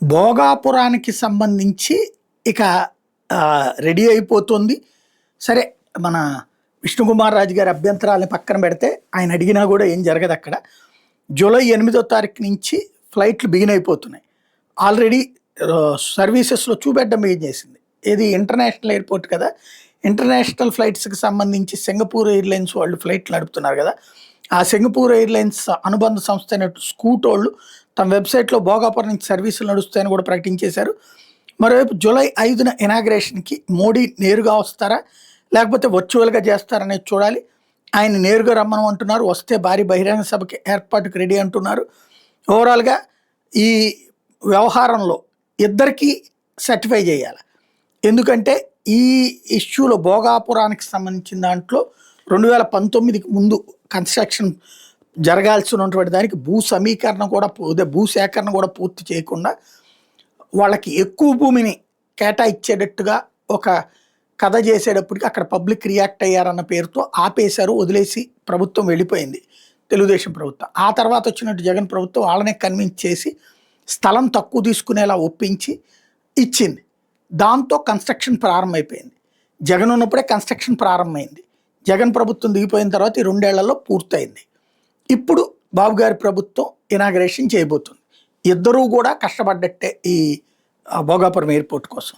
భోగాపురానికి సంబంధించి ఇక రెడీ అయిపోతుంది. సరే, మన విష్ణుకుమార్ రాజు గారి అభ్యంతరాలను పక్కన పెడితే ఆయన అడిగినా కూడా ఏం జరగదు అక్కడ. జూలై 8వ తారీఖు నుంచి ఫ్లైట్లు బిగిన్ అయిపోతున్నాయి. ఆల్రెడీ సర్వీసెస్లో చూపెట్టడం ఏం చేసింది, ఏది ఇంటర్నేషనల్ ఎయిర్పోర్ట్ కదా, ఇంటర్నేషనల్ ఫ్లైట్స్కి సంబంధించి సింగపూర్ ఎయిర్లైన్స్ వాళ్ళు ఫ్లైట్లు నడుపుతున్నారు కదా. ఆ సింగపూర్ ఎయిర్లైన్స్ అనుబంధ సంస్థ అయినట్టు స్కూట్ వాళ్ళు తమ వెబ్సైట్లో భోగాపురం నుంచి సర్వీసులు నడుస్తాయని కూడా ప్రకటించేశారు. మరోవైపు జూలై 5న ఇనాగ్రేషన్కి మోడీ నేరుగా వస్తారా లేకపోతే వర్చువల్గా చేస్తారనేది చూడాలి. ఆయన నేరుగా రమ్మను అంటున్నారు, వస్తే భారీ బహిరంగ సభకి ఏర్పాటుకు రెడీ అంటున్నారు. ఓవరాల్గా ఈ వ్యవహారంలో ఇద్దరికీ సర్టిఫై చేయాలి. ఎందుకంటే ఈ ఇష్యూలో భోగాపురానికి సంబంధించిన దాంట్లో 2019కి ముందు కన్స్ట్రక్షన్ జరగాల్సినటువంటి దానికి భూ సమీకరణ కూడా భూ సేకరణ కూడా పూర్తి చేయకుండా వాళ్ళకి ఎక్కువ భూమిని కేటాయించేటట్టుగా ఒక కథ చేసేటప్పటికి అక్కడ పబ్లిక్ రియాక్ట్ అయ్యారన్న పేరుతో ఆపేశారు, వదిలేసి ప్రభుత్వం వెళ్ళిపోయింది, తెలుగుదేశం ప్రభుత్వం. ఆ తర్వాత వచ్చినట్టు జగన్ ప్రభుత్వం వాళ్ళనే కన్విన్స్ చేసి స్థలం తక్కువ తీసుకునేలా ఒప్పించి ఇచ్చింది. దాంతో కన్స్ట్రక్షన్ ప్రారంభమైపోయింది. జగన్ ఉన్నప్పుడే కన్స్ట్రక్షన్ ప్రారంభమైంది. జగన్ ప్రభుత్వం దిగిపోయిన తర్వాత ఈ 2 ఏళ్లలో పూర్తయింది. ఇప్పుడు బాబు గారి ప్రభుత్వం ఇనాగ్రేషన్ చేయబోతుంది. ఇద్దరూ కూడా కష్టపడ్డట్టే ఈ భోగాపురం ఎయిర్పోర్ట్ కోసం.